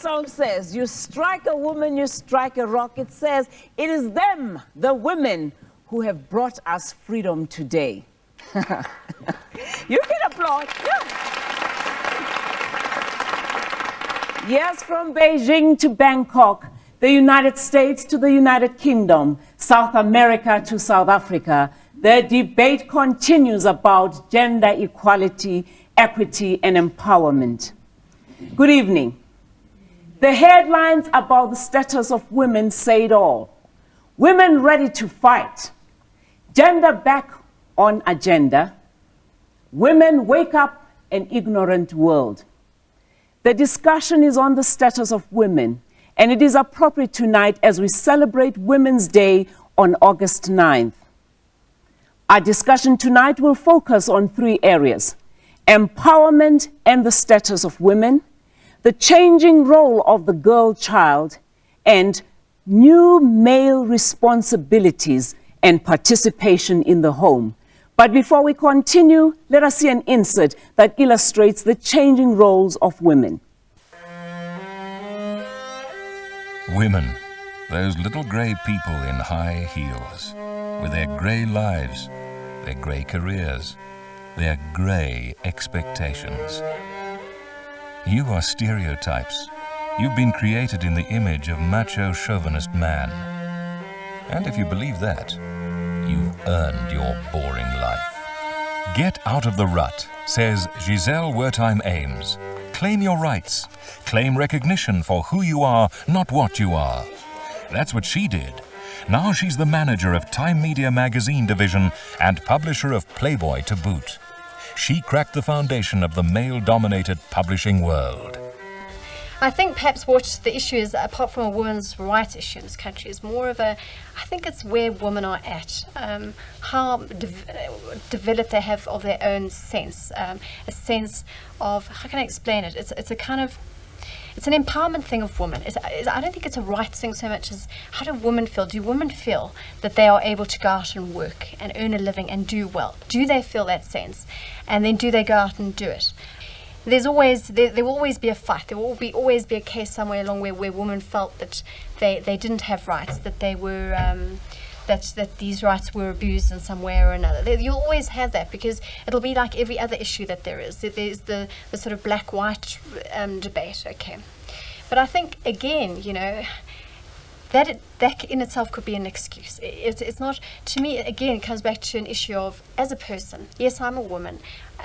song says, you strike a woman, you strike a rock. It says, it is them, the women, who have brought us freedom today. You can applaud. Yeah. Yes, from Beijing to Bangkok, the United States to the United Kingdom, South America to South Africa, the debate continues about gender equality, equity, and empowerment. Good evening. The headlines about the status of women say it all. Women ready to fight. Gender back on agenda. Women wake up an ignorant world. The discussion is on the status of women, and it is appropriate tonight as we celebrate Women's Day on August 9th. Our discussion tonight will focus on three areas: empowerment and the status of women, the changing role of the girl child, and new male responsibilities and participation in the home. But before we continue, let us see an insert that illustrates the changing roles of women. Women, those little grey people in high heels, with their grey lives, their grey careers, their grey expectations. You are stereotypes. You've been created in the image of macho chauvinist man. And if you believe that, you've earned your boring life. Get out of the rut, says Giselle Wertheim Ames. Claim your rights. Claim recognition for who you are, not what you are. That's what she did. Now she's the manager of Time Media magazine division and publisher of Playboy to boot. She cracked the foundation of the male-dominated publishing world. I think perhaps what the issue is, apart from a women's rights issue in this country, is more of a, I think it's where women are at, how developed they have of their own sense, a sense of, how can I explain it? It's a kind of, it's an empowerment thing of women. I don't think it's a rights thing so much as how do women feel? Do women feel that they are able to go out and work and earn a living and do well? Do they feel that sense? And then do they go out and do it? There will always be a fight. There will always be a case somewhere along where women felt that they didn't have rights, that they were that these rights were abused in some way or another. You'll always have that because it'll be like every other issue that there is. There's the sort of black-white debate, okay. But I think again, you know, that in itself could be an excuse. It's not, to me, again, it comes back to an issue of, as a person, yes, I'm a woman.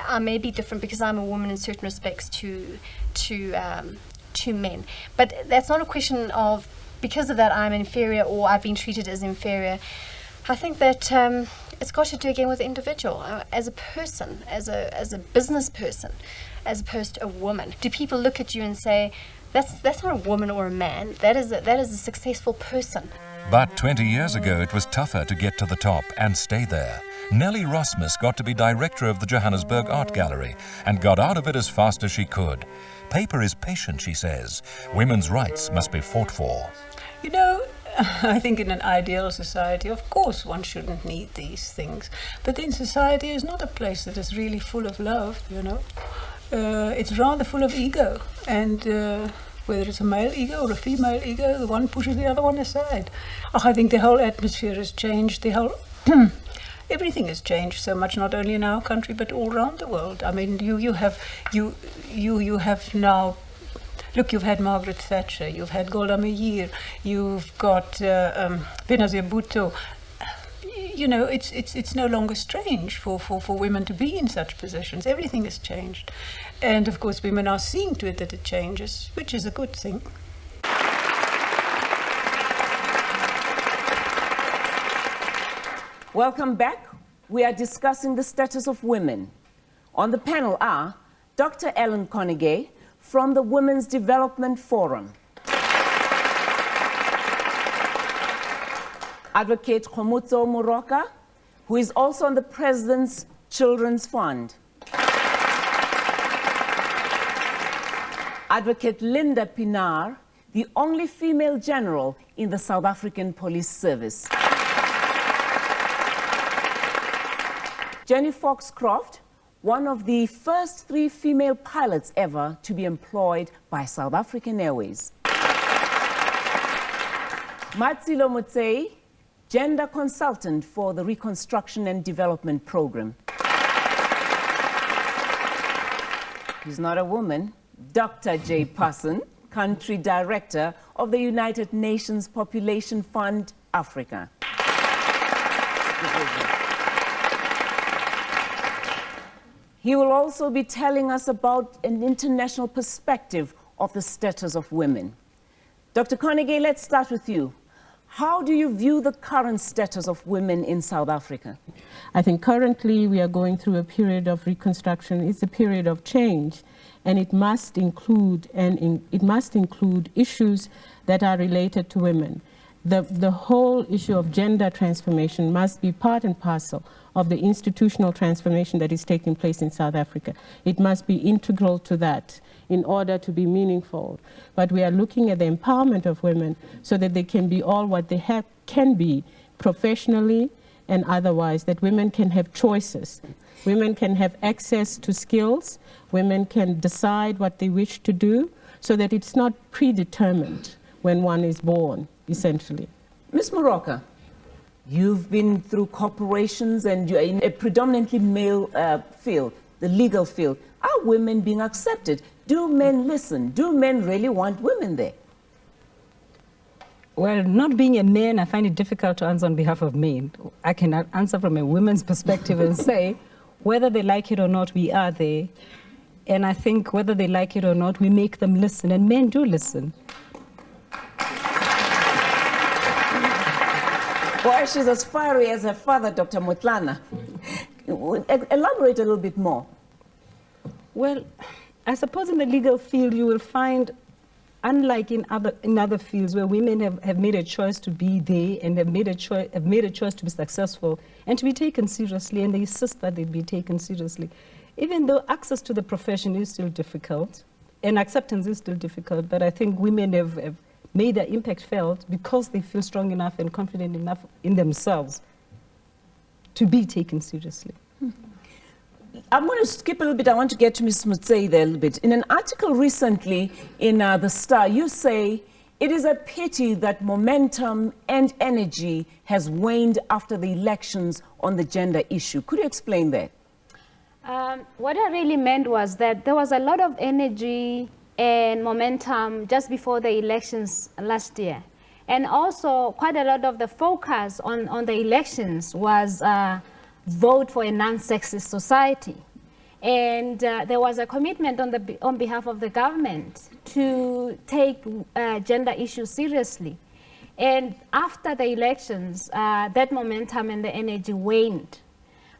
I may be different because I'm a woman in certain respects to men. But that's not a question of, because of that, I'm inferior or I've been treated as inferior. I think that it's got to do again with the individual. As a person, as a business person, as opposed to a woman. Do people look at you and say, that's not a woman or a man, that is a successful person? But 20 years ago, it was tougher to get to the top and stay there. Nellie Rosmus got to be director of the Johannesburg Art Gallery and got out of it as fast as she could. Paper is patient, she says. Women's rights must be fought for. You know, I think in an ideal society, of course, one shouldn't need these things. But then society is not a place that is really full of love, you know. It's rather full of ego. And whether it's a male ego or a female ego, the one pushes the other one aside. I think the whole atmosphere has changed. The whole everything has changed so much, not only in our country but all around the world. I mean, you have now. Look, you've had Margaret Thatcher, you've had Golda Meir, you've got Benazir Bhutto. You know, it's no longer strange for women to be in such positions. Everything has changed. And of course, women are seeing to it that it changes, which is a good thing. Welcome back. We are discussing the status of women. On the panel are Dr. Ellen Conegay from the Women's Development Forum, Advocate Khomotso Moroka, who is also on the President's Children's Fund, Advocate Linda Pinar, the only female general in the South African Police Service, Jenny Foxcroft, one of the first 3 female pilots ever to be employed by South African Airways. Matsilo Motsei, gender consultant for the Reconstruction and Development Program. He's not a woman. Dr. J. Parson, country director of the United Nations Population Fund, Africa. He will also be telling us about an international perspective of the status of women. Dr. Carnegie, let's start with you. How do you view the current status of women in South Africa? I think currently we are going through a period of reconstruction. It's a period of change, and it must include issues that are related to women. The whole issue of gender transformation must be part and parcel of the institutional transformation that is taking place in South Africa. It must be integral to that in order to be meaningful. But we are looking at the empowerment of women so that they can be all what they can be professionally and otherwise, that women can have choices. Women can have access to skills. Women can decide what they wish to do so that it's not predetermined when one is born, essentially. Ms. Moroka, you've been through corporations and you're in a predominantly male field, the legal field. Are women being accepted? Do men listen? Do men really want women there? Well, not being a man, I find it difficult to answer on behalf of men. I cannot answer from a woman's perspective and say whether they like it or not, we are there. And I think whether they like it or not, we make them listen, and men do listen. Well, she's as fiery as her father, Dr. Motlana. Elaborate a little bit more. Well, I suppose in the legal field you will find, unlike in other fields where women have made a choice to be there and have made a choice to be successful and to be taken seriously, and they insist that they be taken seriously. Even though access to the profession is still difficult and acceptance is still difficult, but I think women have made their impact felt because they feel strong enough and confident enough in themselves to be taken seriously. I'm going to skip a little bit. I want to get to Ms. Motsei there a little bit. In an article recently in The Star, you say it is a pity that momentum and energy has waned after the elections on the gender issue. Could you explain that? What I really meant was that there was a lot of energy and momentum just before the elections last year. And also quite a lot of the focus on the elections was vote for a non-sexist society. And there was a commitment on behalf of the government to take gender issues seriously. And after the elections, that momentum and the energy waned.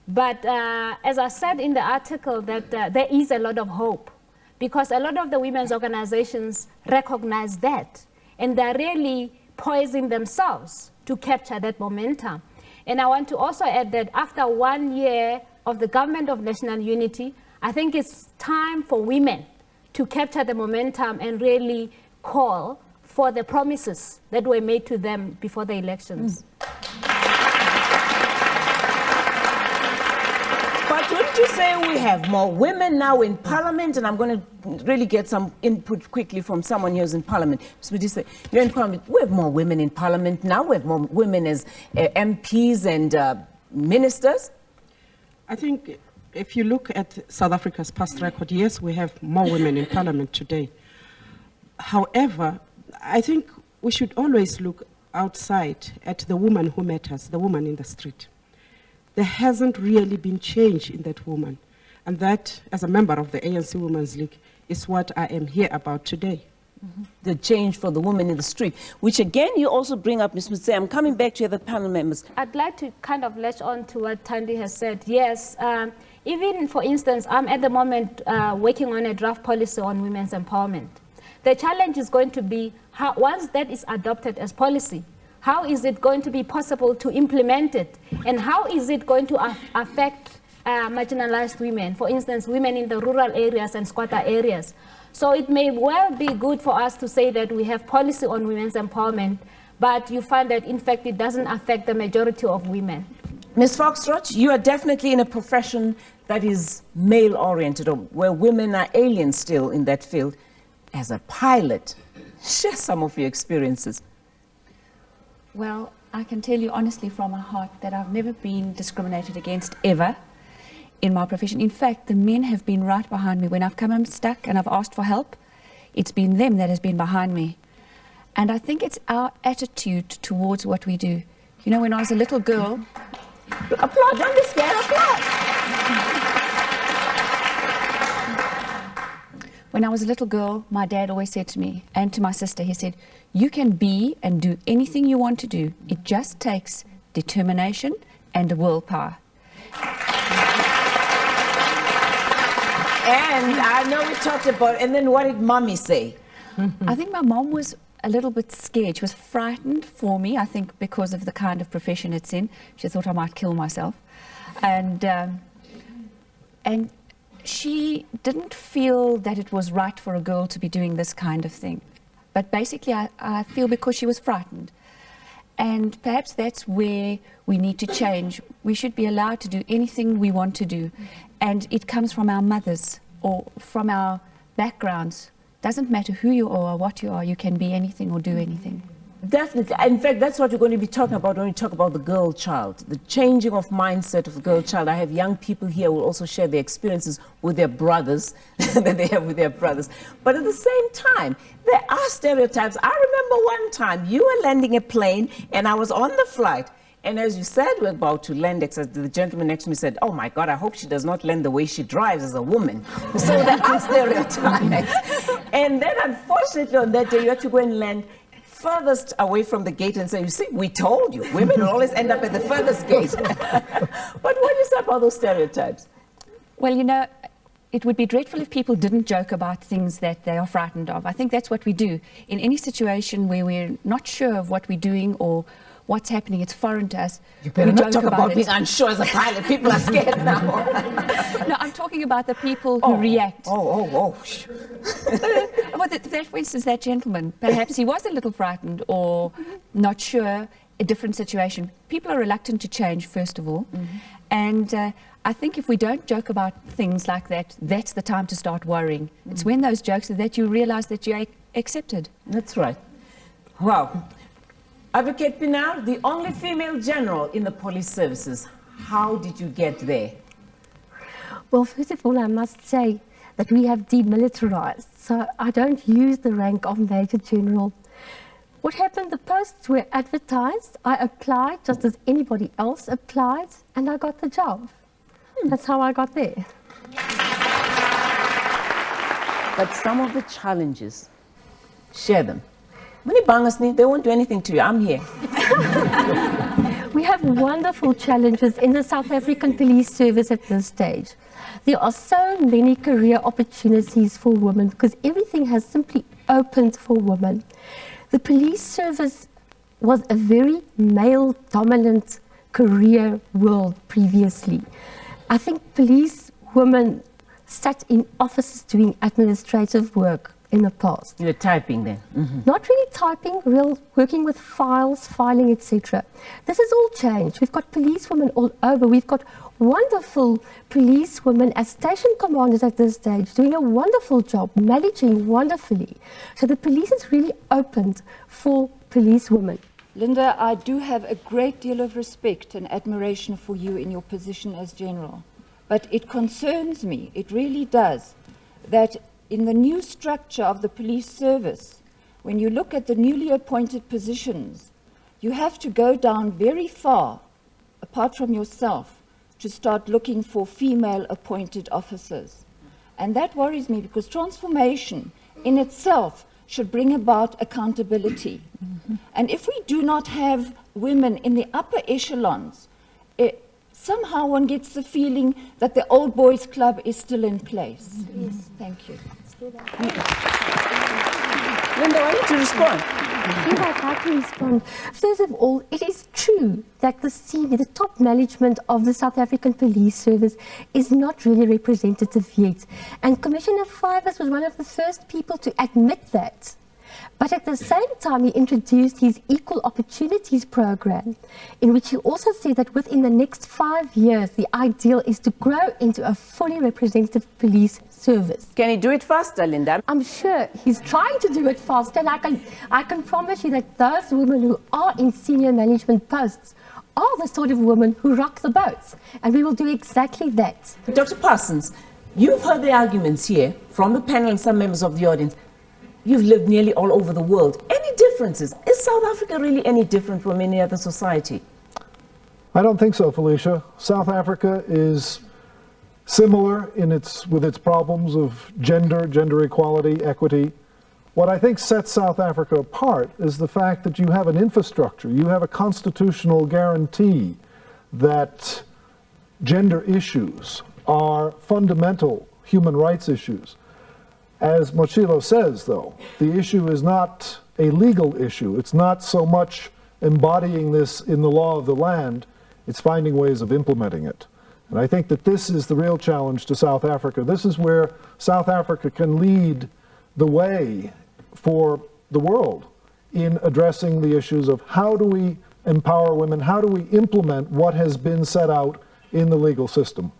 But as I said in the article, that there is a lot of hope, because a lot of the women's organizations recognize that, and they're really poising themselves to capture that momentum. And I want to also add that after 1 year of the government of national unity, I think it's time for women to capture the momentum and really call for the promises that were made to them before the elections. But wouldn't you say we have more women now in Parliament? And I'm going to really get some input quickly from someone who's in Parliament. So would you say, you're in Parliament, we have more women in Parliament now, we have more women as MPs and ministers? I think if you look at South Africa's past record, yes, we have more women in Parliament today. However, I think we should always look outside at the woman who matters, the woman in the street. There hasn't really been change in that woman. And that, as a member of the ANC Women's League, is what I am here about today. The change for the woman in the street, which again you also bring up, Ms. Motsei. I'm coming back to the other panel members. I'd like to kind of latch on to what Thandi has said. Yes, even for instance, I'm at the moment working on a draft policy on women's empowerment. The challenge is going to be, how, once that is adopted as policy, how is it going to be possible to implement it? And how is it going to affect marginalized women, for instance, women in the rural areas and squatter areas? So it may well be good for us to say that we have policy on women's empowerment, but you find that in fact it doesn't affect the majority of women. Ms. Foxtrot, you are definitely in a profession that is male-oriented, or where women are alien still in that field. As a pilot, share some of your experiences. Well, I can tell you honestly from my heart that I've never been discriminated against ever in my profession. In fact, the men have been right behind me. When I've come unstuck and I've asked for help, it's been them that has been behind me. And I think it's our attitude towards what we do. You know, when I was a little girl... Applaud, don't be scared, applaud! When I was a little girl, my dad always said to me, and to my sister, he said, you can be and do anything you want to do. It just takes determination and willpower. And I know we talked about, and then what did Mommy say? I think my mom was a little bit scared. She was frightened for me, I think, because of the kind of profession it's in. She thought I might kill myself. And she didn't feel that it was right for a girl to be doing this kind of thing. But basically, I feel because she was frightened. And perhaps that's where we need to change. We should be allowed to do anything we want to do. And it comes from our mothers or from our backgrounds. Doesn't matter who you are or what you are, you can be anything or do anything. Definitely. In fact, that's what we're going to be talking about when we talk about the girl child, the changing of mindset of the girl child. I have young people here who will also share their experiences with their brothers that they have with their brothers. But at the same time, there are stereotypes. I remember one time you were landing a plane and I was on the flight. And as you said, we're about to land, the gentleman next to me said, oh my God, I hope she does not land the way she drives as a woman. So there are stereotypes. And then unfortunately on that day, you had to go and land furthest away from the gate and say, you see, we told you, women will always end up at the furthest gate. But what do you say about those stereotypes? Well, you know, it would be dreadful if people didn't joke about things that they are frightened of. I think that's what we do. In any situation where we're not sure of what we're doing or what's happening, it's foreign to us. You better not talk about being unsure as a pilot. People are scared now. No, I'm talking about the people who react. Well, for instance, that gentleman, perhaps he was a little frightened or not sure, a different situation. People are reluctant to change, first of all. And I think if we don't joke about things like that, that's the time to start worrying. It's when those jokes are that you realize that you're accepted. That's right. Wow. Advocate Pinar, the only female general in the police services. How did you get there? Well, first of all, I must say that we have demilitarized, so I don't use the rank of Major General. What happened, the posts were advertised, I applied just as anybody else applied, and I got the job. That's how I got there. But some of the challenges, share them. They won't do anything to you. I'm here. We have wonderful challenges in the South African Police Service at this stage. There are so many career opportunities for women because everything has simply opened for women. The police service was a very male-dominant career world previously. I think police women sat in offices doing administrative work in the past. You were typing then? Not really typing, working with files, filing, etc. This has all changed. We've got policewomen all over. We've got wonderful policewomen as station commanders at this stage, doing a wonderful job, managing wonderfully. So the police is really opened for policewomen. Linda, I do have a great deal of respect and admiration for you in your position as general. But it concerns me, it really does, that in the new structure of the police service, when you look at the newly appointed positions, you have to go down very far, apart from yourself, to start looking for female appointed officers. And that worries me because transformation in itself should bring about accountability. And if we do not have women in the upper echelons, somehow one gets the feeling that the old boys club is still in place. Yes. Thank you. Linda, why don't you respond? Yes, I can respond. First of all, it is true that the top management of the South African Police Service is not really representative yet. And Commissioner Fivers was one of the first people to admit that. But at the same time, he introduced his Equal Opportunities program, in which he also said that within the next 5 years, the ideal is to grow into a fully representative police service. Can he do it faster, Linda? I'm sure he's trying to do it faster, and I can promise you that those women who are in senior management posts are the sort of women who rock the boats, and we will do exactly that. Dr. Parsons, you've heard the arguments here from the panel and some members of the audience. You've lived nearly all over the world. Any differences? Is South Africa really any different from any other society? I don't think so, Felicia. South Africa is similar with its problems of gender equality, equity. What I think sets South Africa apart is the fact that you have an infrastructure, you have a constitutional guarantee that gender issues are fundamental human rights issues. As Mochilo says, though, the issue is not a legal issue. It's not so much embodying this in the law of the land, it's finding ways of implementing it. And I think that this is the real challenge to South Africa. This is where South Africa can lead the way for the world in addressing the issues of how do we empower women, how do we implement what has been set out in the legal system.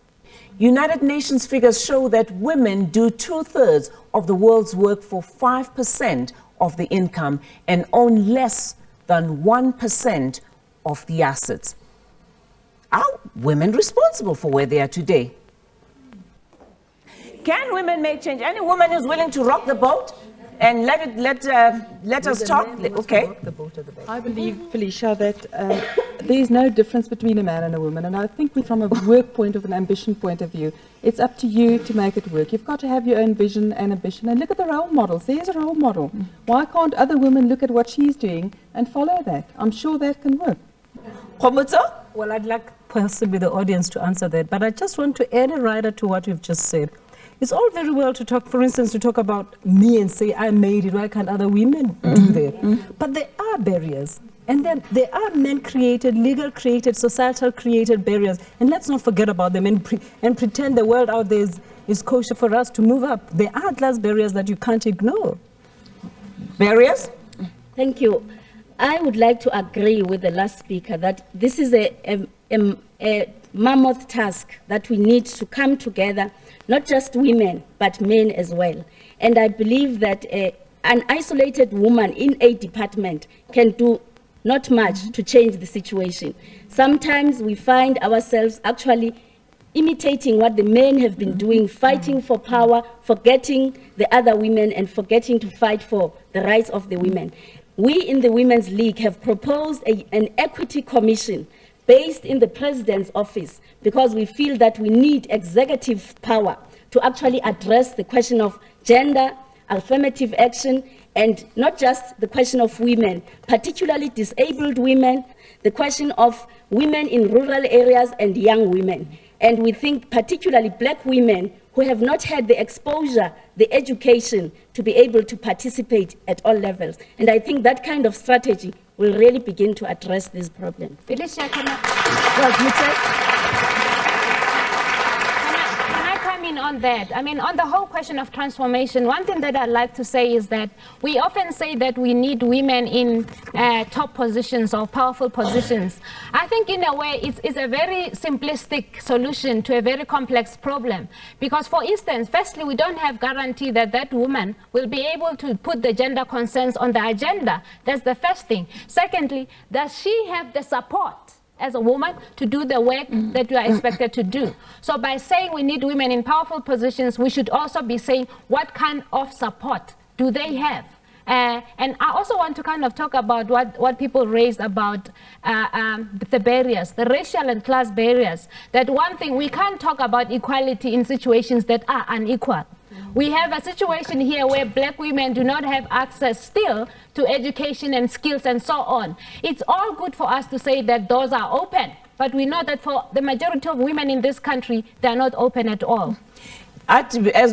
United Nations figures show that women do 2/3 of the world's work for 5% of the income and own less than 1% of the assets. Are women responsible for where they are today? Can women make change? Any woman who's willing to rock the boat and let us talk? Okay. I believe, Felicia, that there is no difference between a man and a woman, and I think from a work point of an ambition point of view, it's up to you to make it work. You've got to have your own vision and ambition, and look at the role models. There's a role model. Why can't other women look at what she's doing and follow that? I'm sure that can work. Well, I'd like possibly the audience to answer that, but I just want to add a rider to what you've just said. It's all very well to talk, for instance, to talk about me and say, I made it, why can't other women do that? But there are barriers. And then there are men-created, legal-created, societal-created barriers. And let's not forget about them and pretend the world out there is kosher for us to move up. There are glass barriers that you can't ignore. Barriers? Thank you. I would like to agree with the last speaker that this is a mammoth task that we need to come together, not just women, but men as well. And I believe that an isolated woman in a department can do not much to change the situation. Sometimes we find ourselves actually imitating what the men have been doing, fighting for power, forgetting the other women and forgetting to fight for the rights of the women. We in the Women's League have proposed an equity commission based in the President's office because we feel that we need executive power to actually address the question of gender, affirmative action, and not just the question of women, particularly disabled women, the question of women in rural areas and young women. And we think particularly black women who have not had the exposure, the education to be able to participate at all levels. And I think that kind of strategy will really begin to address this problem. Felicia, can I come in on that? I mean, on the whole question of transformation, one thing that I'd like to say is that we often say that we need women in top positions or powerful positions. I think in a way it's a very simplistic solution to a very complex problem. Because for instance, firstly, we don't have guarantee that that woman will be able to put the gender concerns on the agenda. That's the first thing. Secondly, does she have the support as a woman to do the work that we are expected to do? So by saying we need women in powerful positions, we should also be saying what kind of support do they have? And I also want to kind of talk about what people raised about the barriers, the racial and class barriers. That one thing, we can't talk about equality in situations that are unequal. We have a situation here where black women do not have access still to education and skills and so on. It's all good for us to say that doors are open, but we know that for the majority of women in this country, they're not open at all.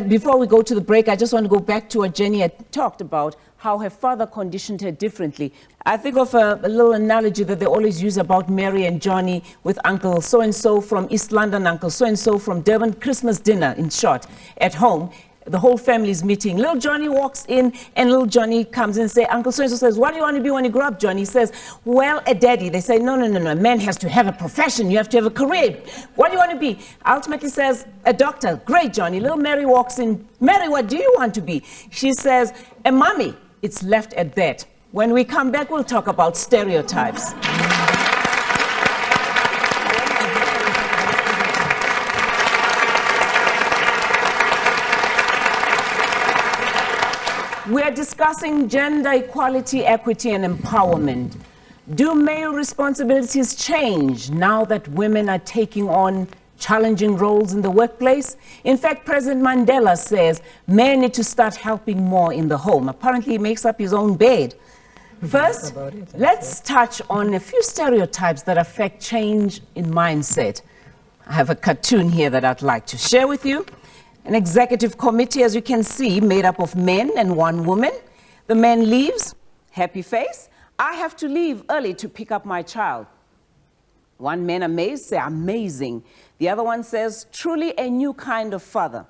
Before we go to the break, I just want to go back to what Jenny had talked about, how her father conditioned her differently. I think of a little analogy that they always use about Mary and Johnny with Uncle so-and-so from East London, Uncle so-and-so from Durban, Christmas dinner, in short, at home. the whole family's meeting. Little Johnny walks in, and little Johnny comes in and says, Uncle so-and-so says, what do you want to be when you grow up, Johnny? He says, well, a daddy. They say, no, a man has to have a profession. You have to have a career. What do you want to be? Ultimately says, a doctor. Great, Johnny. Little Mary walks in. Mary, what do you want to be? She says, a mommy. It's left at that. When we come back, we'll talk about stereotypes. We are discussing gender equality, equity, and empowerment. Do male responsibilities change now that women are taking on challenging roles in the workplace? In fact, President Mandela says men need to start helping more in the home. Apparently, he makes up his own bed. First, let's touch on a few stereotypes that affect change in mindset. I have a cartoon here that I'd like to share with you. An executive committee, as you can see, made up of men and one woman. The man leaves, happy face. I have to leave early to pick up my child. One man amazed, say, amazing. The other one says, truly a new kind of father.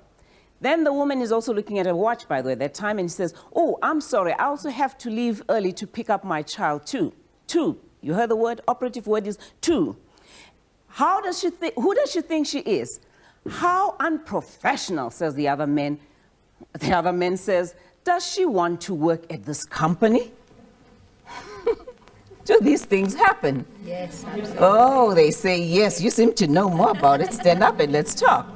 Then the woman is also looking at her watch, by the way, that time, and she says, oh, I'm sorry, I also have to leave early to pick up my child too. Two. You heard the word, operative word is two. How does she think, who does she think she is? How unprofessional, says the other man. The other man says, does she want to work at this company? Do these things happen? Yes, absolutely. Oh, they say yes. You seem to know more about it. Stand up and let's talk.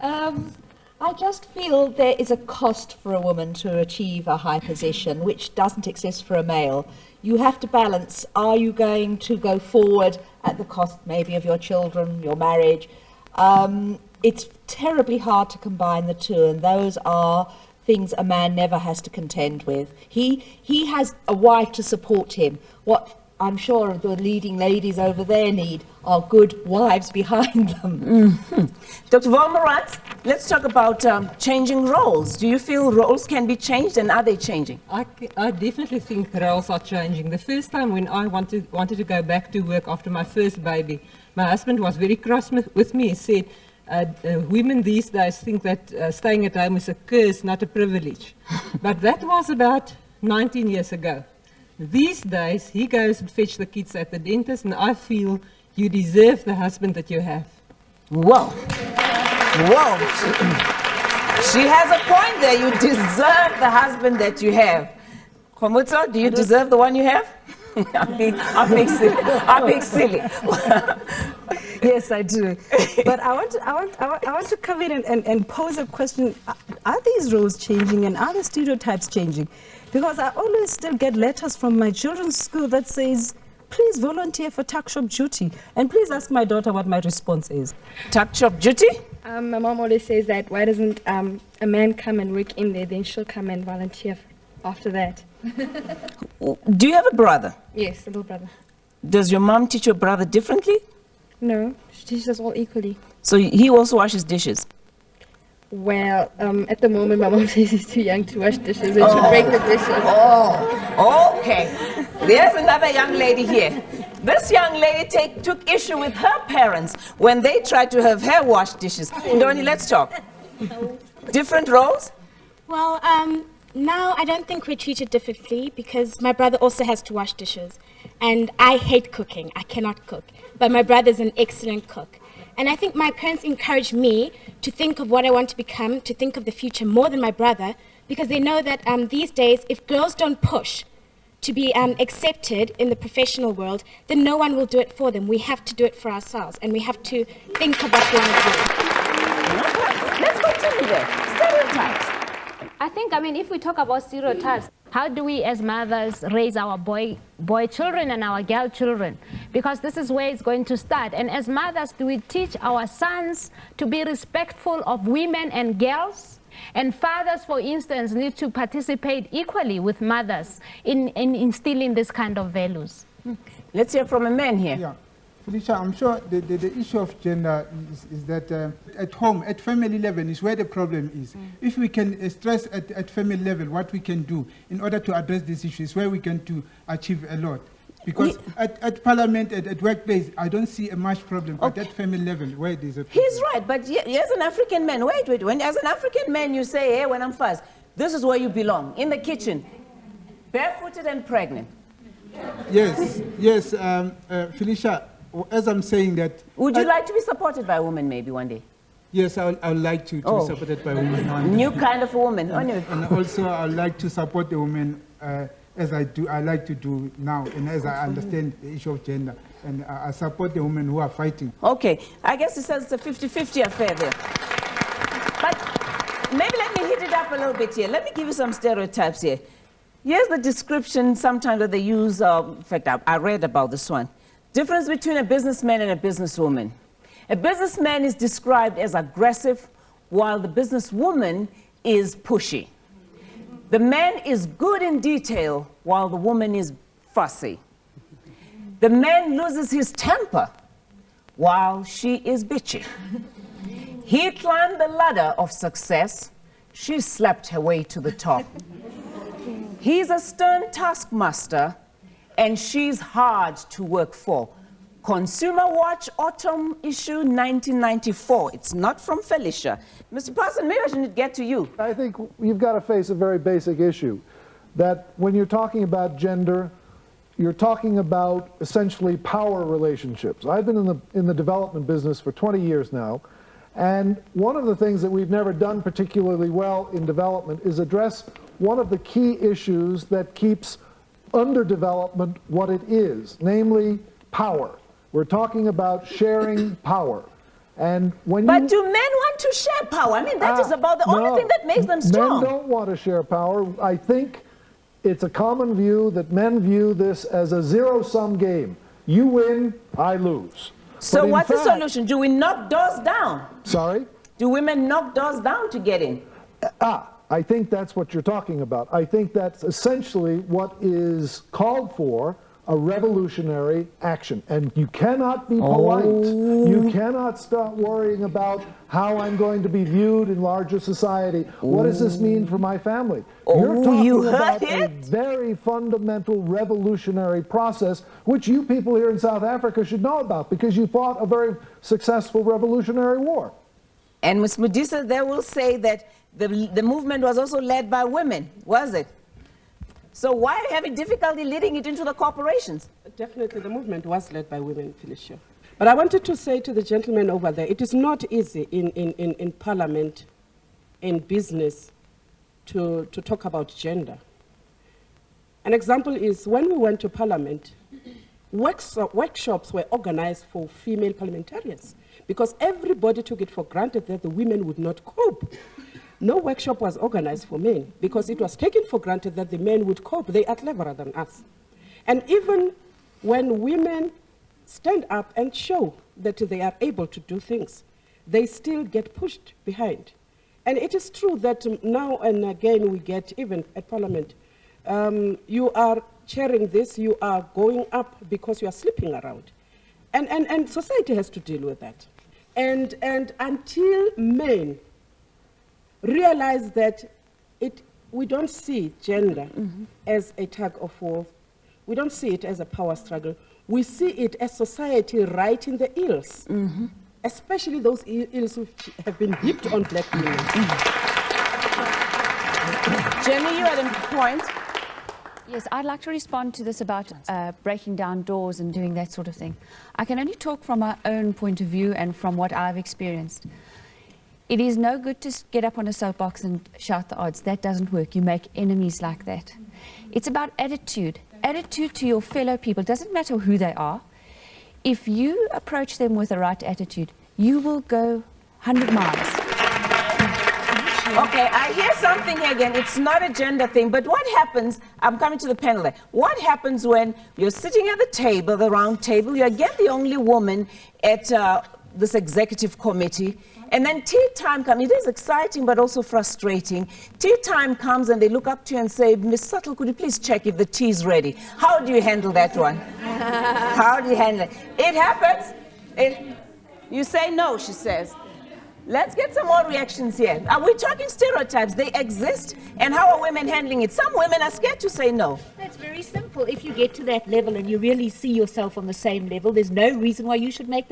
I just feel there is a cost for a woman to achieve a high position, which doesn't exist for a male. You have to balance, are you going to go forward at the cost maybe of your children, your marriage? It's terribly hard to combine the two, and those are things a man never has to contend with. He has a wife to support him. What I'm sure the leading ladies over there need are good wives behind them. Mm-hmm. Dr. Volmerant, let's talk about changing roles. Do you feel roles can be changed, and are they changing? I definitely think roles are changing. The first time when I wanted to go back to work after my first baby, my husband was very cross with me. He said, women these days think that staying at home is a curse, not a privilege. But that was about 19 years ago. These days, he goes and fetch the kids at the dentist, and I feel you deserve the husband that you have. Whoa. Whoa. She has a point there. You deserve the husband that you have. Khomutso, do you deserve the one you have? I'm being silly. Yes, I do. But I want to come in and pose a question. Are these roles changing, and are the stereotypes changing? Because I always still get letters from my children's school that says, please volunteer for tuck shop duty. And please ask my daughter what my response is. Tuck shop duty? My mom always says that, why doesn't a man come and work in there, then she'll come and volunteer after that. Do you have a brother? Yes, a little brother. Does your mom teach your brother differently? No, she teaches us all equally. So he also washes dishes? Well, at the moment, my mom says he's too young to wash dishes and she'll break the dishes. Oh, okay. There's another young lady here. This young lady took issue with her parents when they tried to have her wash dishes. Ndoni, let's talk. Different roles? Well, now I don't think we're treated differently because my brother also has to wash dishes. And I hate cooking. I cannot cook. But my brother's an excellent cook. And I think my parents encouraged me to think of what I want to become, to think of the future more than my brother, because they know that these days, if girls don't push to be accepted in the professional world, then no one will do it for them. We have to do it for ourselves, and we have to think of what we want to do. Let's continue there. Stereotypes. I think, if we talk about stereotypes, how do we as mothers raise our boy children and our girl children? Because this is where it's going to start. And as mothers, do we teach our sons to be respectful of women and girls? And fathers, for instance, need to participate equally with mothers in instilling this kind of values. Let's hear from a man here. Yeah. Felicia, I'm sure the issue of gender is that at home, at family level, is where the problem is. If we can stress at family level what we can do in order to address this issue, is where we can to achieve a lot. Because at Parliament, at workplace, I don't see much problem. But at family level, where there's a problem. He's right, but as an African man, wait, when as an African man you say, hey, when I'm fast, this is where you belong, in the kitchen, barefooted and pregnant. Yes, yes, Felicia, as I'm saying that... Would you like to be supported by a woman maybe one day? Yes, I would like to be supported by a woman one day. New kind of a woman. And also I would like to support the women as I like to do now, and as I understand the issue of gender. And I support the women who are fighting. Okay, I guess it says it's a 50-50 affair there. But maybe let me hit it up a little bit here. Let me give you some stereotypes here. Here's the description sometimes that they use, in fact, I read about this one. Difference between a businessman and a businesswoman. A businessman is described as aggressive, while the businesswoman is pushy. The man is good in detail, while the woman is fussy. The man loses his temper, while she is bitchy. He climbed the ladder of success, she slept her way to the top. He's a stern taskmaster, and she's hard to work for. Consumer Watch Autumn Issue 1994. It's not from Felicia. Mr. Parson, maybe I should get to you. I think you've got to face a very basic issue, that when you're talking about gender, you're talking about essentially power relationships. I've been in the development business for 20 years now, and one of the things that we've never done particularly well in development is address one of the key issues that keeps underdevelopment what it is, namely power. We're talking about sharing power. And when But do men want to share power? I mean, that is about the only thing that makes them strong. Men don't want to share power. I think it's a common view that men view this as a zero-sum game. You win, I lose. So what's the solution? Do we knock doors down? Sorry? Do women knock doors down to get in? I think that's what you're talking about. I think that's essentially what is called for, a revolutionary action. And you cannot be polite. You cannot start worrying about how I'm going to be viewed in larger society. What does this mean for my family? You're talking about a very fundamental revolutionary process, which you people here in South Africa should know about, because you fought a very successful revolutionary war. And Ms. Mabuza, they will say that the movement was also led by women, was it? So why are you having difficulty leading it into the corporations? Definitely, the movement was led by women, Felicia. But I wanted to say to the gentleman over there, it is not easy in Parliament, in business, to talk about gender. An example is when we went to Parliament, workshops were organized for female parliamentarians because everybody took it for granted that the women would not cope. No workshop was organized for men because it was taken for granted that the men would cope. They are cleverer than us. And even when women stand up and show that they are able to do things, they still get pushed behind. And it is true that now and again we get, even at Parliament, you are chairing this, you are going up because you are sleeping around. And society has to deal with that. And until men realize that we don't see gender as a tug of war. We don't see it as a power struggle. We see it as society righting the ills, especially those ills which have been heaped on black women. Jenny, you had a point. Yes, I'd like to respond to this about breaking down doors and doing that sort of thing. I can only talk from my own point of view and from what I've experienced. It is no good to get up on a soapbox and shout the odds. That doesn't work. You make enemies like that. It's about attitude. Attitude to your fellow people. It doesn't matter who they are. If you approach them with the right attitude, you will go 100 miles. Okay, I hear something here again. It's not a gender thing, but what happens, I'm coming to the panel there. What happens when you're sitting at the table, the round table, you're again the only woman at this executive committee, and then tea time comes. It is exciting, but also frustrating. Tea time comes and they look up to you and say, Miss Suttle, could you please check if the tea is ready? How do you handle that one? How do you handle it? It happens. You say no, she says. Let's get some more reactions here. Are we talking stereotypes? They exist, and how are women handling it? Some women are scared to say no. That's very simple. If you get to that level and you really see yourself on the same level, there's no reason why you should make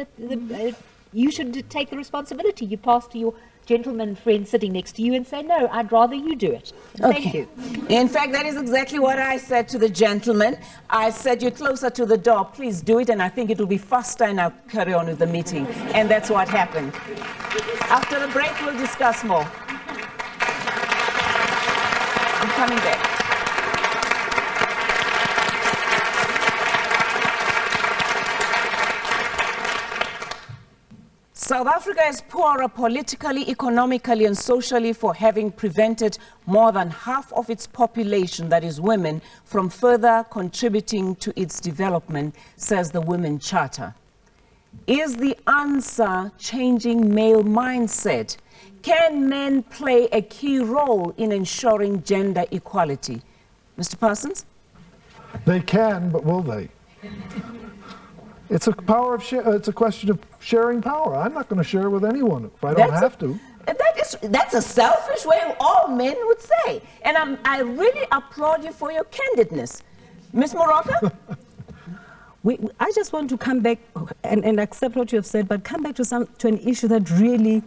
you should take the responsibility. You pass to your gentleman friend sitting next to you and say, no, I'd rather you do it. Thank you. In fact, that is exactly what I said to the gentleman. I said, you're closer to the door, please do it, and I think it will be faster, and I'll carry on with the meeting. And that's what happened. After the break, we'll discuss more. I'm coming back. South Africa is poorer politically, economically, and socially for having prevented more than half of its population, that is women, from further contributing to its development, says the Women Charter. Is the answer changing male mindset? Can men play a key role in ensuring gender equality? Mr. Parsons? They can, but will they? It's a it's a question of sharing power. I'm not going to share with anyone if I don't have to. That's a selfish way all men would say. And I really applaud you for your candidness. Ms. Moroka? I just want to come back and accept what you have said, but come back to an issue that really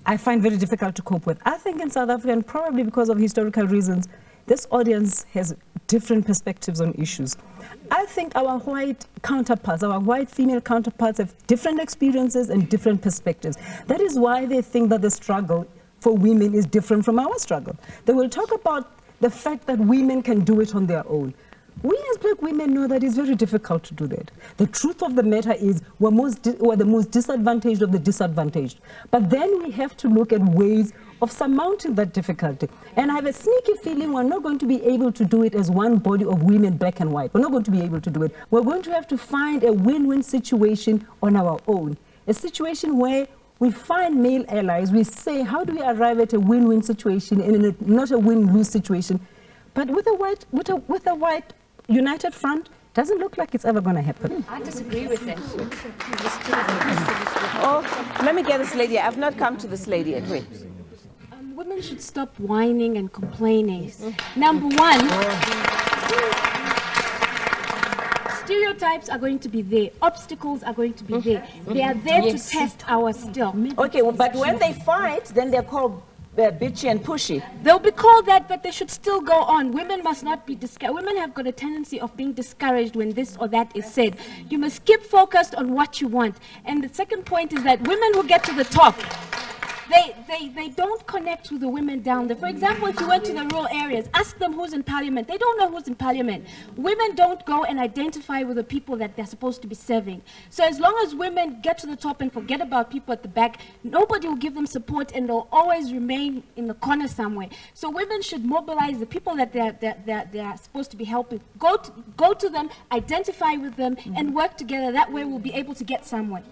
I find very difficult to cope with. I think in South Africa, and probably because of historical reasons, this audience has different perspectives on issues. I think our white counterparts, our white female counterparts have different experiences and different perspectives. That is why they think that the struggle for women is different from our struggle. They will talk about the fact that women can do it on their own. We as black women know that it's very difficult to do that. The truth of the matter is we're the most disadvantaged of the disadvantaged. But then we have to look at ways of surmounting that difficulty. And I have a sneaky feeling we're not going to be able to do it as one body of women, black and white. We're not going to be able to do it. We're going to have to find a win-win situation on our own. A situation where we find male allies. We say, how do we arrive at a win-win situation and not a win-lose situation? But with a white united front, doesn't look like it's ever going to happen. I disagree with that. Oh, let me get this lady. I've not come to this lady yet. Wait. Women should stop whining and complaining. Number one, stereotypes are going to be there. Obstacles are going to be there. They are there to test our skill. Okay, well, but when they fight, then they're called bitchy and pushy. They'll be called that, but they should still go on. Women must not be discouraged. Women have got a tendency of being discouraged when this or that is said. You must keep focused on what you want. And the second point is that women who get to the top, they don't connect with the women down there. For example, if you went to the rural areas, ask them who's in parliament. They don't know who's in parliament. Women don't go and identify with the people that they're supposed to be serving. So as long as women get to the top and forget about people at the back, nobody will give them support and they'll always remain in the corner somewhere. So women should mobilize the people that they are supposed to be helping. Go to them, identify with them, and work together. That way we'll be able to get somewhere.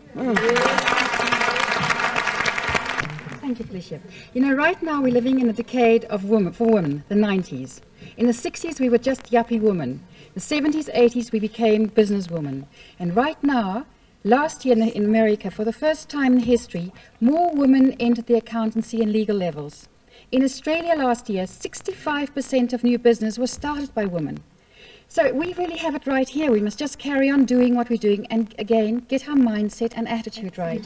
Thank you, Felicia. You know, right now we're living in a decade of for women, the 90s. In the 60s, we were just yuppie women. The 70s, 80s, we became businesswomen. And right now, last year in America, for the first time in history, more women entered the accountancy and legal levels. In Australia last year, 65% of new business was started by women. So we really have it right here. We must just carry on doing what we're doing and, again, get our mindset and attitude right.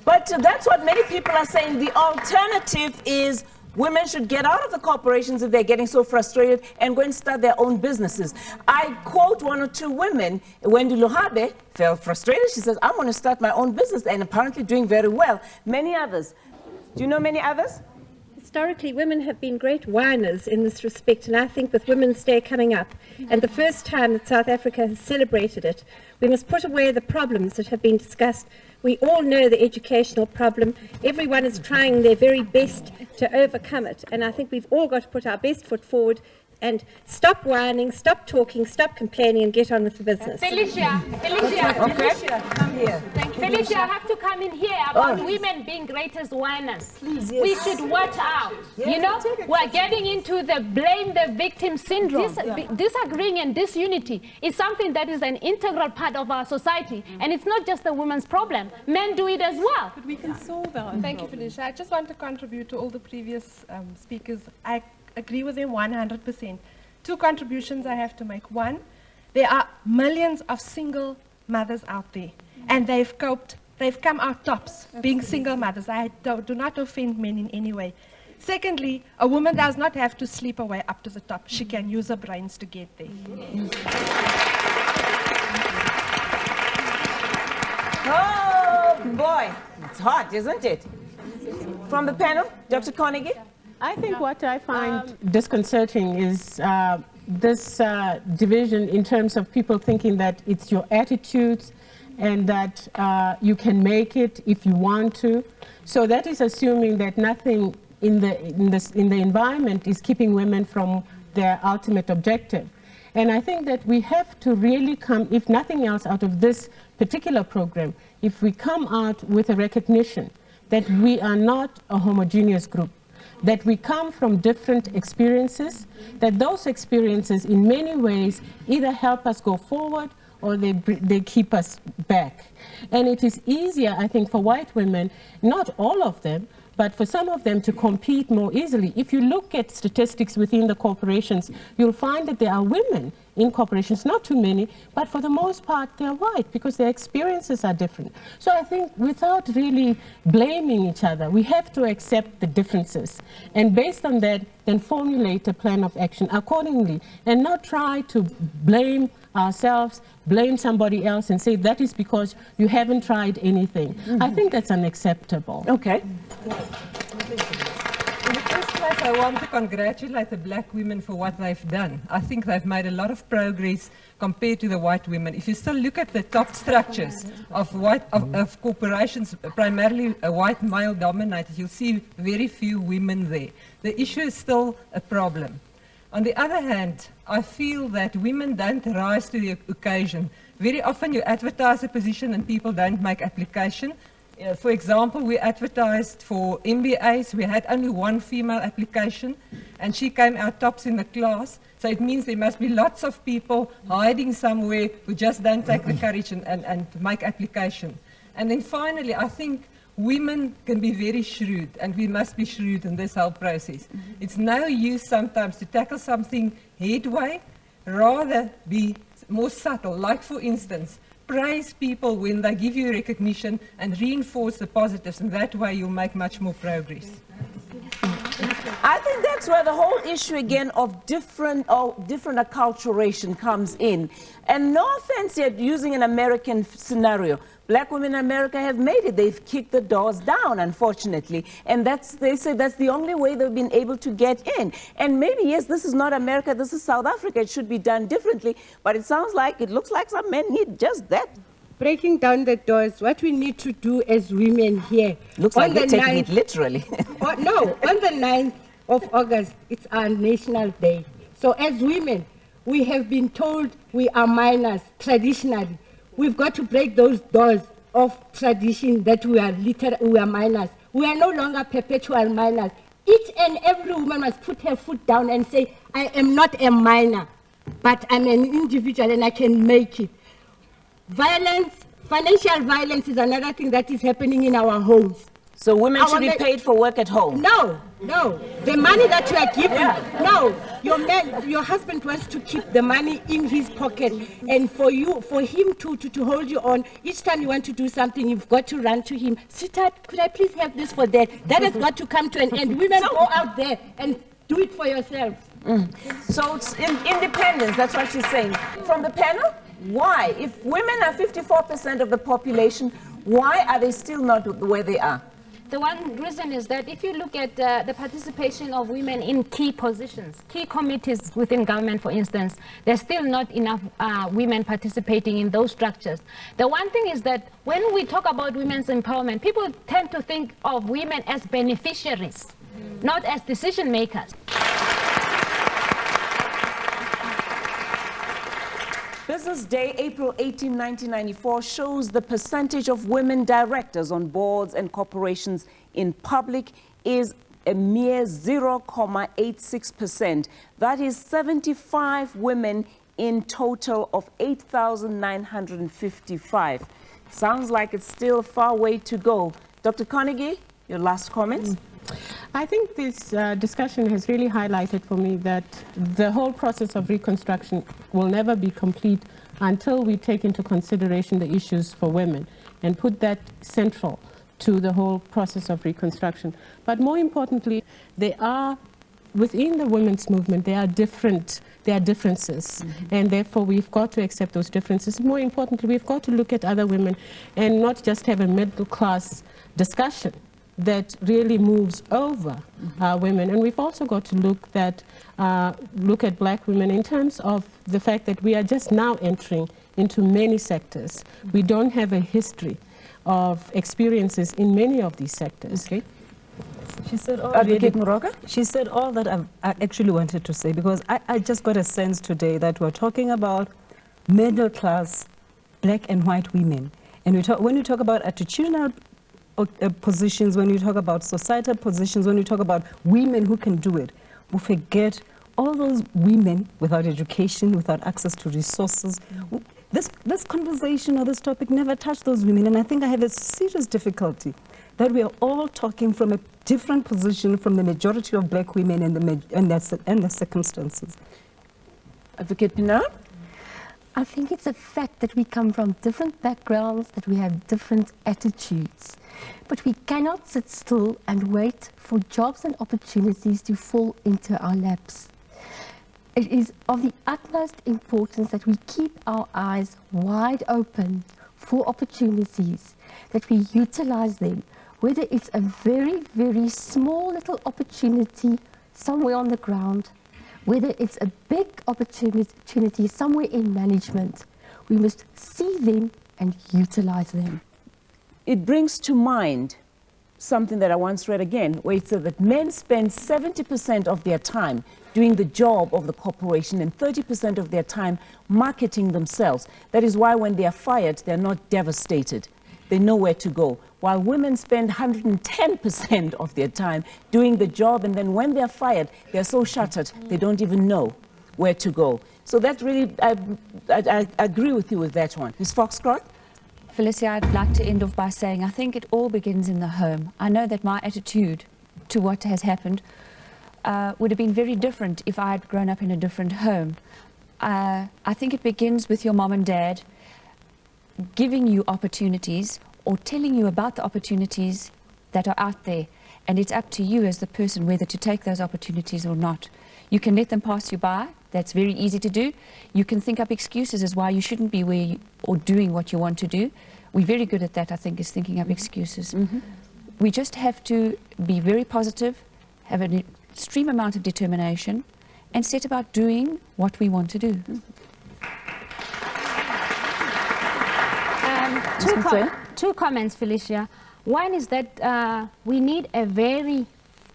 But that's what many people are saying. The alternative is women should get out of the corporations if they're getting so frustrated and go and start their own businesses. I quote one or two women. Wendy Luhabe felt frustrated. She says, I'm going to start my own business, and apparently doing very well. Many others. Do you know many others? Historically, women have been great whiners in this respect, and I think with Women's Day coming up, and the first time that South Africa has celebrated it, we must put away the problems that have been discussed. We all know the educational problem. Everyone is trying their very best to overcome it, and I think we've all got to put our best foot forward. And stop whining, stop talking, stop complaining, and get on with the business. Felicia, come here. Felicia, I have to come in here about women being greatest whiners. Please, yes. We should watch out. Yes, You know, take it. we're getting into the blame the victim syndrome. Disagreeing and disunity is something that is an integral part of our society, and it's not just a woman's problem. Men do it as well. But we can solve our own Thank you, Felicia. I just want to contribute to all the previous speakers. I agree with them 100%. Two contributions I have to make. One, there are millions of single mothers out there, and they've coped. They've come out tops being single mothers. I do not offend men in any way. Secondly, a woman does not have to sleep her way up to the top. She can use her brains to get there. Oh, boy. It's hot, isn't it? From the panel, Dr. Carnegie? I think what I find disconcerting is this division in terms of people thinking that it's your attitudes and that you can make it if you want to. So that is assuming that nothing in the environment is keeping women from their ultimate objective. And I think that we have to really come, if nothing else, out of this particular program, if we come out with a recognition that we are not a homogeneous group, that we come from different experiences, that those experiences in many ways either help us go forward or they keep us back. And it is easier, I think, for white women, not all of them, but for some of them to compete more easily. If you look at statistics within the corporations, you'll find that there are women in corporations, not too many, but for the most part they're white because their experiences are different. So I think without really blaming each other, we have to accept the differences. And based on that, then formulate a plan of action accordingly and not try to blame ourselves, blame somebody else and say that is because you haven't tried anything. I think that's unacceptable. Okay. In the first place, I want to congratulate the black women for what they've done. I think they've made a lot of progress compared to the white women. If you still look at the top structures of corporations, primarily white male dominated, you'll see very few women there. The issue is still a problem. On the other hand, I feel that women don't rise to the occasion. Very often you advertise a position and people don't make application. For example, we advertised for MBAs. We had only one female application, and she came out tops in the class. So it means there must be lots of people hiding somewhere who just don't take the courage and make application. And then finally, I think women can be very shrewd, and we must be shrewd in this whole process. It's no use sometimes to tackle something headway, rather be more subtle. Like, for instance, praise people when they give you recognition and reinforce the positives, and that way you'll make much more progress. I think that's where the whole issue again of different acculturation comes in. And no offense yet using an American scenario. Black women in America have made it. They've kicked the doors down, unfortunately. And they say that's the only way they've been able to get in. And maybe, yes, this is not America, this is South Africa. It should be done differently. But it sounds like, it looks like some men need just that. Breaking down the doors, what we need to do as women here. Looks like they're taking it literally. No, on the 9th of August, it's our National Day. So as women, we have been told we are minors traditionally. We've got to break those doors of tradition that we are minors. We are no longer perpetual minors. Each and every woman must put her foot down and say, I am not a minor, but I'm an individual and I can make it. Violence, financial violence is another thing that is happening in our homes. So women should be paid for work at home? No, no. The money that you are giving, no. Your husband wants to keep the money in his pocket, and for him to hold you on, each time you want to do something, you've got to run to him. Sweetheart, could I please have this for that? That has got to come to an end. Women, go out there and do it for yourselves. So it's independence, that's what she's saying. From the panel, why? If women are 54% of the population, why are they still not where they are? The one reason is that if you look at the participation of women in key positions, key committees within government, for instance, there's still not enough women participating in those structures. The one thing is that when we talk about women's empowerment, people tend to think of women as beneficiaries, not as decision makers. Business Day, April 18, 1994, shows the percentage of women directors on boards and corporations in public is a mere 0.86%. That is 75 women in total of 8,955. Sounds like it's still a far way to go. Dr. Carnegie, your last comments? I think this discussion has really highlighted for me that the whole process of reconstruction will never be complete until we take into consideration the issues for women and put that central to the whole process of reconstruction. But more importantly, within the women's movement, there are differences, and therefore we've got to accept those differences. More importantly, we've got to look at other women and not just have a middle-class discussion that really moves over women. And we've also got to look at black women in terms of the fact that we are just now entering into many sectors. We don't have a history of experiences in many of these sectors. Okay. She said all, she said all that I actually wanted to say, because I just got a sense today that we're talking about middle class black and white women. And when you talk about attitudinal positions, when you talk about societal positions, when you talk about women who can do it, we forget all those women without education, without access to resources. This conversation or this topic never touched those women, and I think I have a serious difficulty that we are all talking from a different position from the majority of black women and their circumstances. Advocate Pinar? I think it's a fact that we come from different backgrounds, that we have different attitudes. But we cannot sit still and wait for jobs and opportunities to fall into our laps. It is of the utmost importance that we keep our eyes wide open for opportunities, that we utilize them, whether it's a very, very small little opportunity somewhere on the ground, whether it's a big opportunity somewhere in management. We must see them and utilize them. It brings to mind something that I once read again, where it said that men spend 70% of their time doing the job of the corporation and 30% of their time marketing themselves. That is why when they are fired, they're not devastated. They know where to go. While women spend 110% of their time doing the job, and then when they're fired, they're so shattered, they don't even know where to go. So that really, I agree with you with that one. Ms. Foxcroft? Felicia, I'd like to end off by saying I think it all begins in the home. I know that my attitude to what has happened would have been very different if I had grown up in a different home. I think it begins with your mom and dad giving you opportunities or telling you about the opportunities that are out there. And it's up to you as the person whether to take those opportunities or not. You can let them pass you by. That's very easy to do. You can think up excuses as why you shouldn't be where or doing what you want to do. We're very good at that, I think, is thinking up excuses. We just have to be very positive, have an extreme amount of determination, and set about doing what we want to do. Two comments, Felicia. One is that we need a very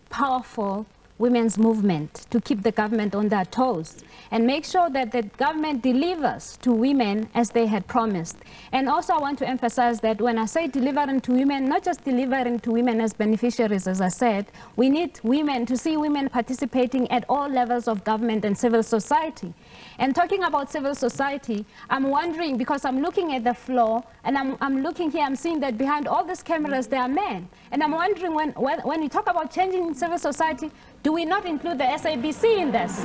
powerful women's movement to keep the government on their toes and make sure that the government delivers to women as they had promised. And also I want to emphasize that when I say delivering to women, not just delivering to women as beneficiaries, as I said, we need women to see women participating at all levels of government and civil society. And talking about civil society, I'm wondering, because I'm looking at the floor and I'm looking here, I'm seeing that behind all these cameras there are men. And I'm wondering when we talk about changing civil society, do we not include the SABC in this? So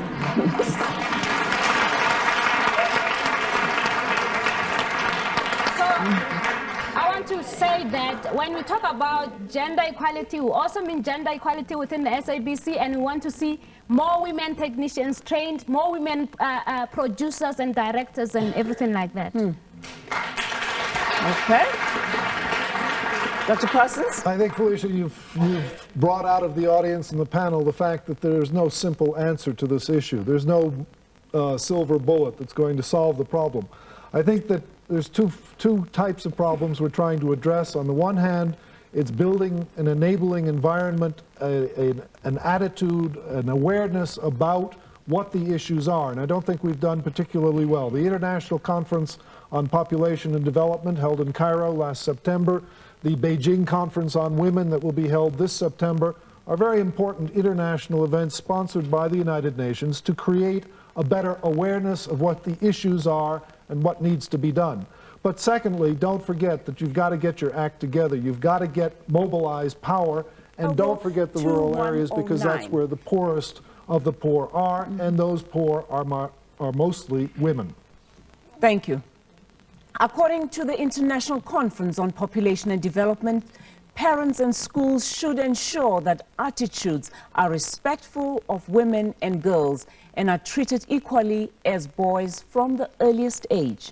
I want to say that when we talk about gender equality, we also mean gender equality within the SABC, and we want to see more women technicians trained, more women producers and directors and everything like that. Okay. Dr. Parsons? I think, Felicia, you've brought out of the audience and the panel the fact that there's no simple answer to this issue. There's no silver bullet that's going to solve the problem. I think that there's two types of problems we're trying to address. On the one hand, it's building an enabling environment, an attitude, an awareness about what the issues are, and I don't think we've done particularly well. The International Conference on Population and Development held in Cairo last September, the Beijing Conference on Women that will be held this September, are very important international events sponsored by the United Nations to create a better awareness of what the issues are and what needs to be done. But secondly, don't forget that you've got to get your act together. You've got to get mobilized power, and don't forget the rural areas, because that's where the poorest of the poor are, and those poor are mostly women. Thank you. According to the International Conference on Population and Development, parents and schools should ensure that attitudes are respectful of women and girls and are treated equally as boys from the earliest age.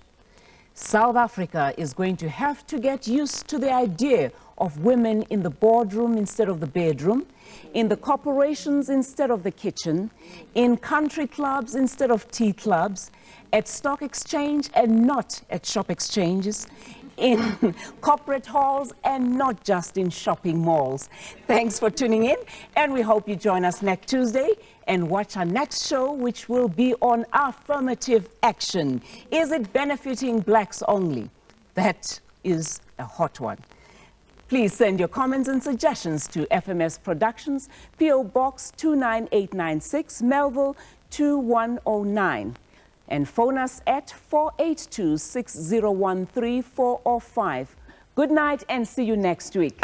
South Africa is going to have to get used to the idea of women in the boardroom instead of the bedroom, in the corporations instead of the kitchen, in country clubs instead of tea clubs, at stock exchange and not at shop exchanges, in corporate halls and not just in shopping malls. Thanks for tuning in, and we hope you join us next Tuesday and watch our next show, which will be on affirmative action. Is it benefiting blacks only? That is a hot one. Please send your comments and suggestions to FMS Productions, P.O. Box 29896, Melville 2109. And phone us at 482-6013-405. Good night and see you next week.